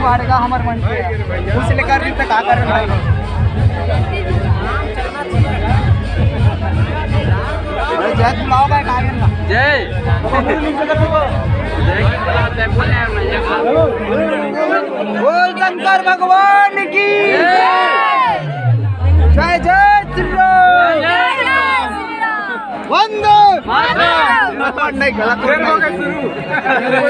मारेगा हमारे मन पे उसे लेकर भी तक आकर जय लाओ भाई कागन का जय बोल शंकर भगवान की जय जय श्री राम वंदे मातरम नहीं गलत हो गया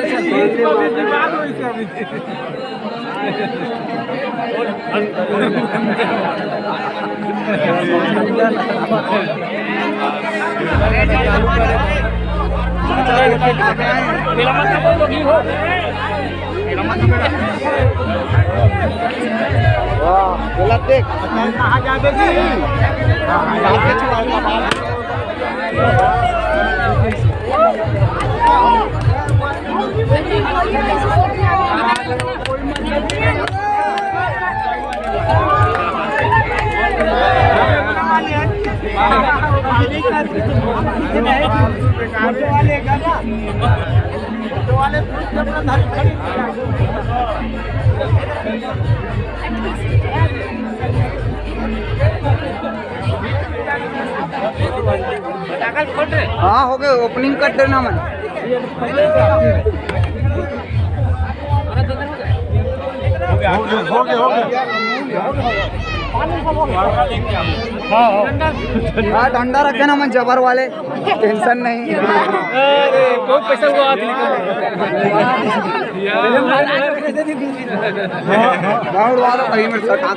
गलत देख कहाँ जाबे जी हाँ हो गए ओपनिंग कर देना मन हो गया हाँ ठंडा रखे ना मन जबर वाले टेंशन नहीं कोई पैसा वो हाथ गाँव वाला कहीं में सटा